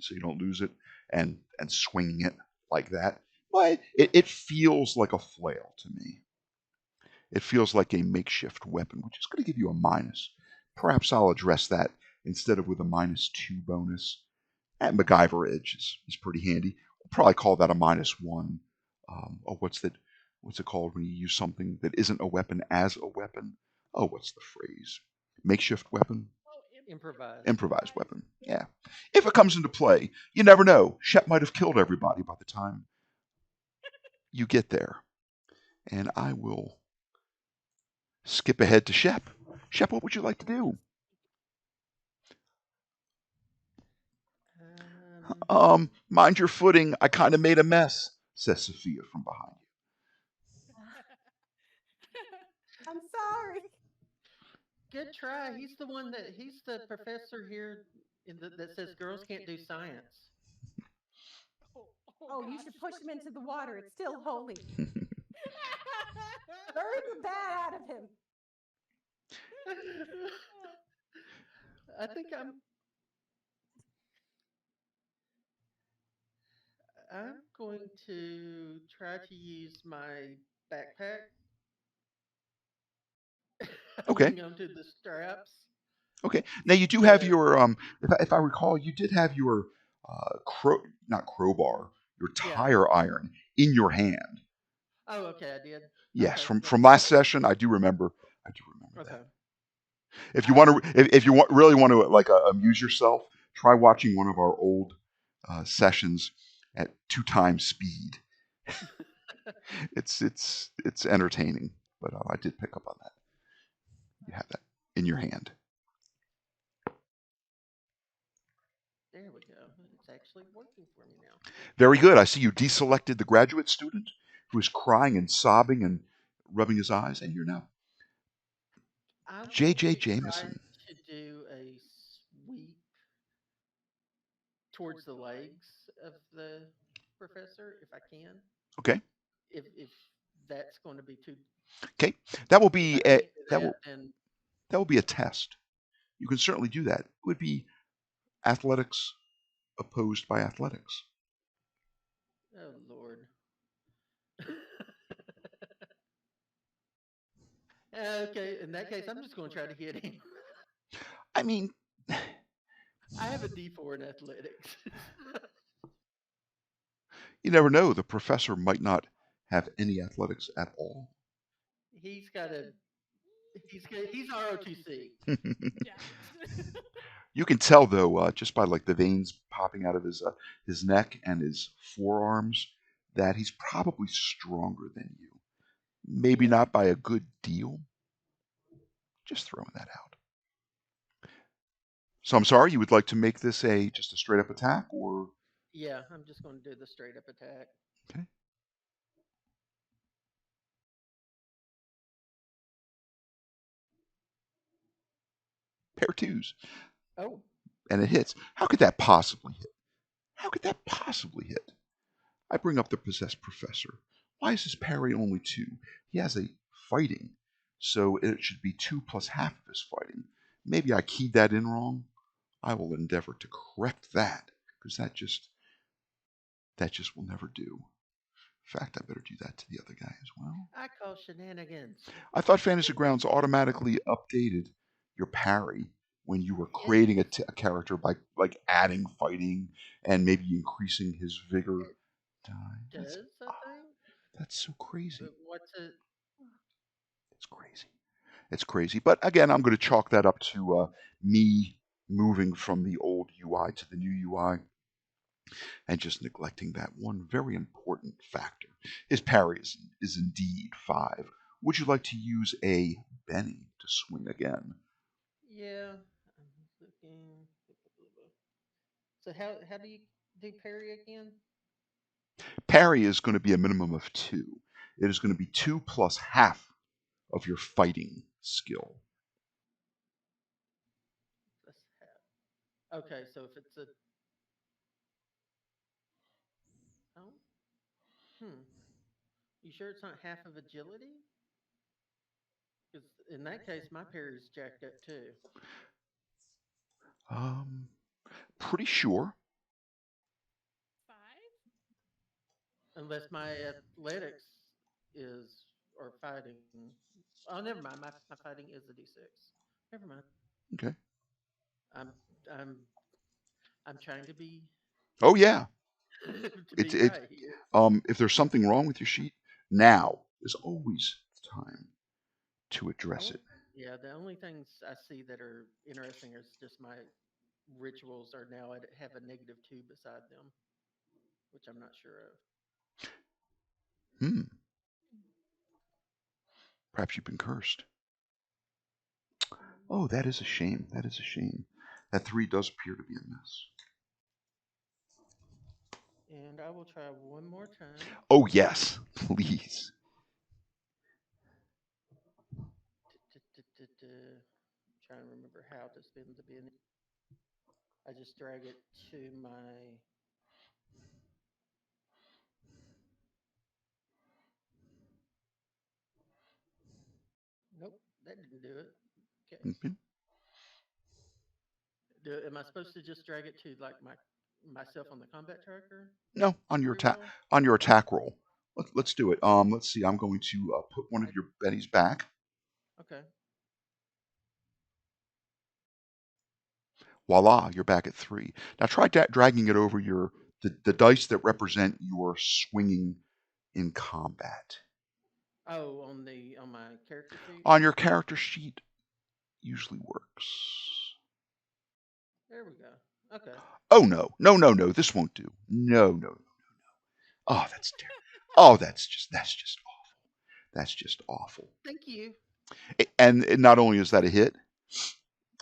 you don't lose it, and swinging it like that. But it feels like a flail to me. It feels like a makeshift weapon, which is going to give you a minus. Perhaps I'll address that instead of with a -2 bonus. That MacGyver edge is pretty handy. We'll probably call that a -1. What's it called when you use something that isn't a weapon as a weapon? Oh, what's the phrase? Makeshift weapon? Improvised weapon. Yeah. If it comes into play, you never know. Shep might have killed everybody by the time you get there. And I will skip ahead to Shep. Shep, what would you like to do? Mind your footing. I kind of made a mess, says Sophia from behind you. I'm sorry. Good try. He's the professor here that says girls can't do science. Oh, you should push him into the water. It's still holy. Bury the bad out of him. I think I'm going to try to use my backpack, Okay. holding onto the straps. Okay. Now you do have To, your if I recall, you did have your not crowbar, your yeah. tire iron in your hand. Oh, okay, I did. Yes, Okay, from last session, I do remember. I do remember okay. that. If you want to, if you really want to like amuse yourself, try watching one of our old sessions at 2 times speed. It's entertaining, but I did pick up on that. You have that in your hand. There we go. It's actually working for me now. Very good. I see you deselected the graduate student who is crying and sobbing and rubbing his eyes, and you're now I want J.J. to try Jameson. to do a sweep towards the legs of the professor if I can. Okay. If that's going to be too, Okay. That will if I be can't do that that, will then that will be a test. You can certainly do that. It would be athletics opposed by athletics. oh Lord. Okay, in that case, I'm just going to try to hit him. I mean, I have a D4 in athletics. you never know. The professor might not have any athletics at all. He's got a he's ROTC. Yeah. You can tell though, just by like the veins popping out of his neck and his forearms, that he's probably stronger than you. Maybe Yeah. not by a good deal. Just throwing that out. So I'm sorry, you would like to make this just a straight up attack, or Yeah, I'm just going to do the straight up attack. okay? Pair twos, Oh, and it hits. How could that possibly hit? How could that possibly hit? I bring up the possessed professor. Why is his parry only 2? He has a fighting, so it should be 2 plus half of his fighting. Maybe I keyed that in wrong. I will endeavor to correct that, because that just will never do. In fact, I better do that to the other guy as well. I call shenanigans. I thought Fantasy Grounds automatically updated your parry when you were It creating a character by like adding fighting and maybe increasing his vigor. It That's does, I think. that's so crazy. But what's it? It's crazy. It's crazy. But again, I'm going to chalk that up to me moving from the old UI to the new UI and just neglecting that one very important factor. His parry is indeed 5. Would you like to use a Benny to swing again? Yeah, I'm looking. So how do you do parry again? Parry is going to be a minimum of 2. It is going to be 2 plus half of your fighting skill. Let's have. Okay, so if it's a oh, hmm, you sure it's not half of agility? Because in that case, my parry's jacked up too. Um, Pretty sure. 5? Unless my athletics is or fighting. Oh, never mind. My fighting is a D6. Never mind. Okay. I'm I'm I'm trying to be Oh yeah. to It's be it. right here. If there's something wrong with your sheet, now is always the time to address it. Yeah, the only things I see that are interesting is just my rituals are now have a -2 beside them, which I'm not sure of. Hmm. Perhaps you've been cursed. Oh, that is a shame. That is a shame. That 3 does appear to be a mess. And I will try one more time. Oh yes, please. Trying to remember how to spin the bin. I just drag it to my. Nope, that didn't do it. Okay. Okay. Am I supposed to just drag it to like my myself on the combat tracker? No, on your attack roll. Let's do it. Let's see. I'm going to put one of your bennies back. Okay. Voila, you're back at 3. Now try dragging it over the dice that represent your swinging in combat. Oh, on my character sheet. On your character sheet, usually works. There we go. Okay. Oh no. This won't do. No. Oh, that's terrible. Oh, that's just awful. That's just awful. Thank you. And not only is that a hit,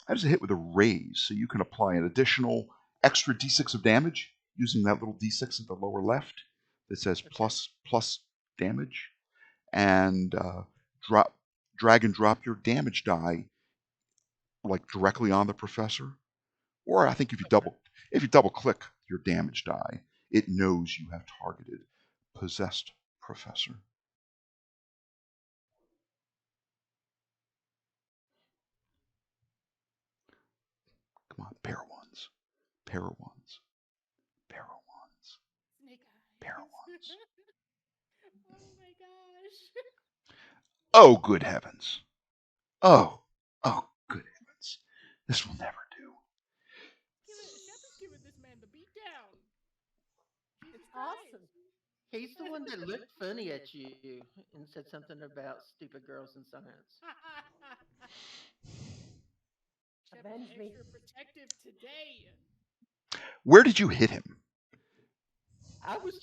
that is a hit with a raise, so you can apply an additional extra d6 of damage using that little d6 at the lower left that says plus damage, and drag and drop your damage die like directly on the professor. Or I think if you double click your damage die, it knows you have targeted possessed professor. Come on, pair of ones. Pair of ones. Pair of ones. Snake eyes. Pair of ones. Oh my gosh. Oh, good heavens. Oh, good heavens. This will never do. Shepard's giving this man the beat down. It's awesome. He's the one that looked funny at you and said something about stupid girls in science. Shepard's Avenge me. extra protective today. Where did you hit him? I was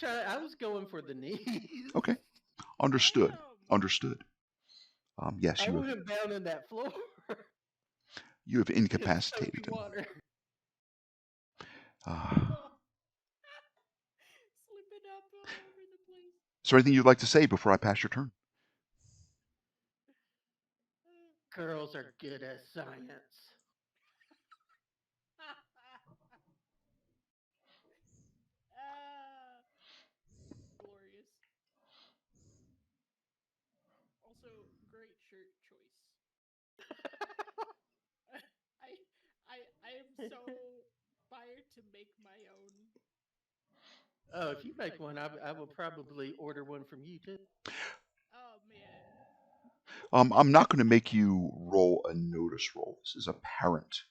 going for the knees. Okay. Understood. Damn. Understood. Yes, I want him down on that floor. You have incapacitated him. Water. Slipping up all over the place. Is there anything you'd like to say before I pass your turn? Girls are good at science. Glorious. Also, great shirt choice. I am so fired to make my own. Oh, if you make one, I will probably order one from you too. Oh man. I'm not going to make you roll a notice roll. This is apparent,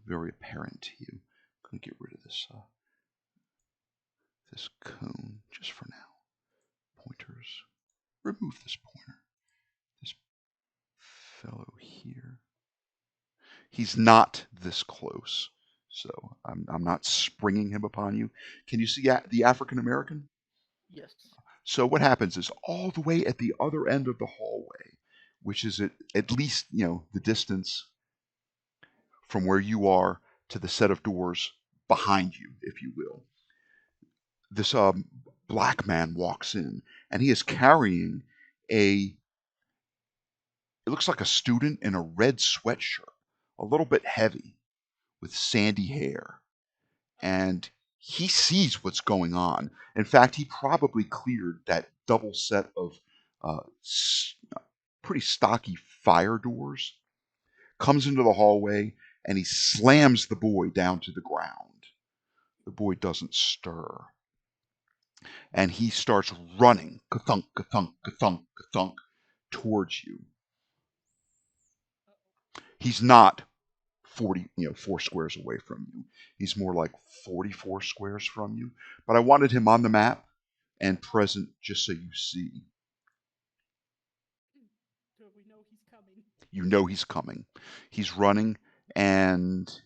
very apparent to you. I'm going to get rid of this cone just for now. Pointers. Remove this pointer. This fellow here. He's not this close, so I'm not springing him upon you. Can you see the African American? Yes. So what happens is all the way at the other end of the hallway, which is at least the distance from where you are to the set of doors behind you, if you will. This black man walks in, and he is carrying it looks like a student in a red sweatshirt, a little bit heavy, with sandy hair. And he sees what's going on. In fact, he probably cleared that double set of pretty stocky fire doors, comes into the hallway, and he slams the boy down to the ground. The boy doesn't stir. And he starts running, ka-thunk, ka-thunk, ka-thunk, ka-thunk, towards you. He's not 4 squares away from you. He's more like 44 squares from you. But I wanted him on the map and present just so you see. So we know he's coming. You know he's coming. He's running, and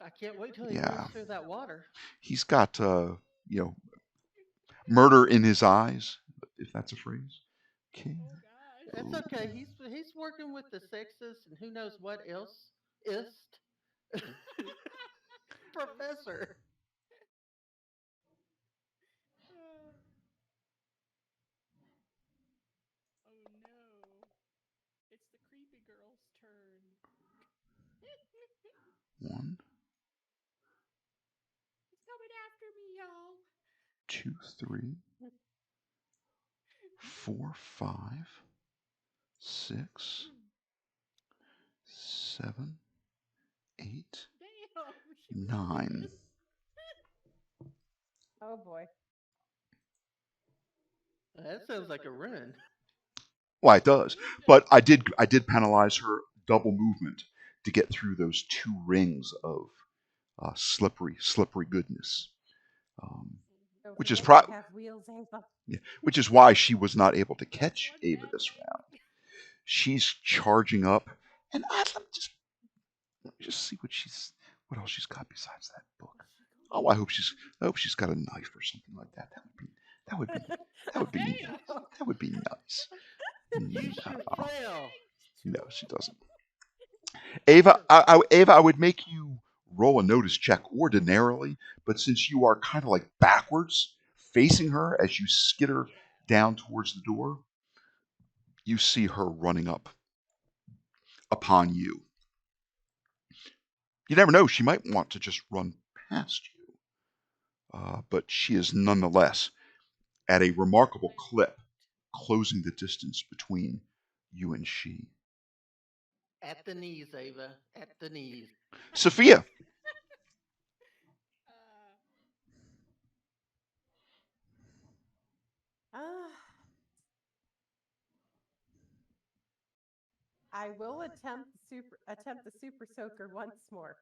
I can't wait till he runs through that water. He's got murder in his eyes, if that's a phrase. Okay. Oh gosh. It's okay. He's working with the sexist and who knows what else. Professor. Oh no. It's the creepy girl's turn. 1, He's coming after me, y'all. 2, 3, 4, 5, 6, 7, 8, Damn. 9. sounds like a run. Why it does. But I did penalize her double movement to get through those 2 rings of slippery goodness. Don't Which is forget you have wheels, Ava. Yeah, which is why she was not able to catch Ava this round. She's charging up, and let me just see what else she's got besides that book. Oh, I hope she's got a knife or something like that. That would be nice. Use your flail. No, she doesn't. Ava, I would make you roll a notice check ordinarily, but since you are kind of like backwards, facing her as you skitter down towards the door, you see her running up upon you. You never know, she might want to just run past you, but she is nonetheless at a remarkable clip, closing the distance between you and she. At the knees, Ava. At the knees. Sophia. I will attempt the super soaker once more.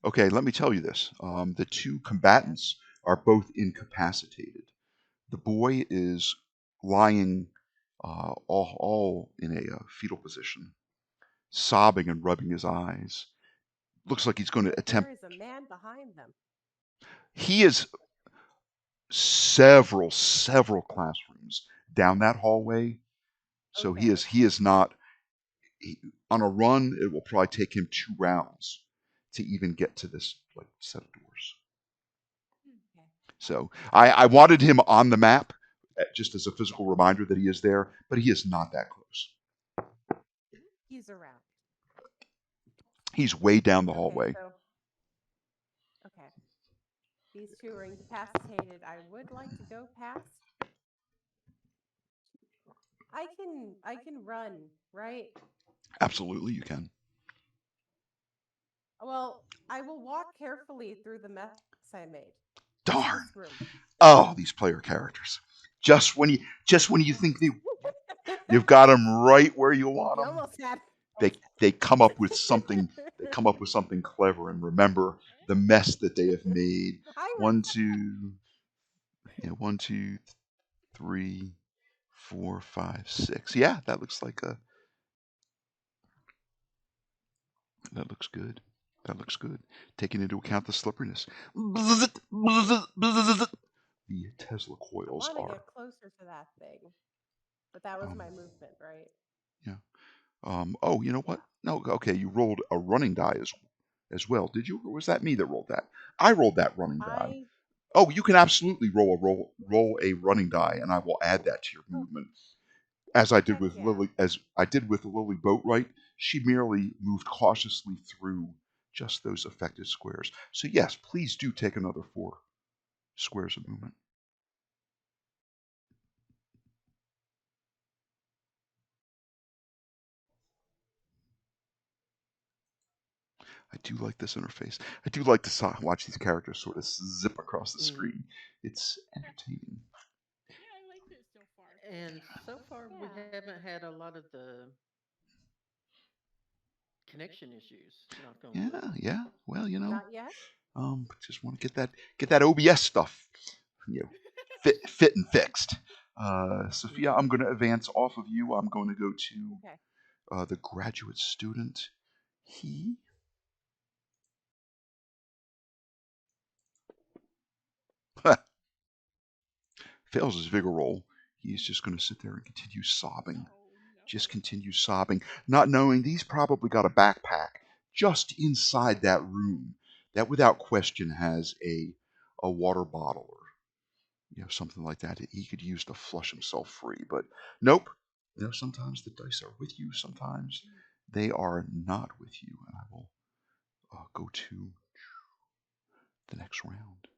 Okay, let me tell you this. The 2 combatants are both incapacitated. The boy is lying all in a fetal position, sobbing and rubbing his eyes. Looks like he's going to attempt. There is a man behind them. He is several classrooms down that hallway. So Okay. he is not on a run. It will probably take him 2 rounds to even get to this set of doors. Okay. So I wanted him on the map just as a physical reminder that he is there, but he is not that close. He's around. He's way down the hallway. Okay. These 2 are incapacitated. I would like to go past. I can run, right? Absolutely, you can. Well, I will walk carefully through the mess I made. Darn. Oh, these player characters. Just when you think you've got them right where you want them, almost had they come up with something. They come up with something clever and remember the mess that they have made. 1, 2, 3, 4, 5, 6. Yeah, that looks good. That looks good. Taking into account the slipperiness. The Tesla coils I want to are. get closer to that thing. But that was my movement, right? Yeah. Oh, you know what? No, okay, you rolled a running die as well, did you? Or was that me that rolled that? I rolled that running die. Oh, you can absolutely roll a running die, and I will add that to your movement. As I did with Lily, as I did with Lily Boatwright, she merely moved cautiously through just those affected squares. So yes, please do take another 4 squares of movement. I do like this interface. I do like to watch these characters sort of zip across the screen. It's entertaining. Yeah, I like this so far. And so far, we haven't had a lot of the connection issues. Knock on wood. Yeah. Well, Not yet. Just want to get that OBS stuff, fit and fixed. Sophia, I'm going to advance off of you. I'm going to go to the graduate student. He fails his vigor roll. He's just going to sit there and continue sobbing. Just continue sobbing, not knowing he's probably got a backpack just inside that room that without question has a water bottle or something like that he could use to flush himself free. But nope. Sometimes the dice are with you, sometimes they are not with you. And I will go to the next round.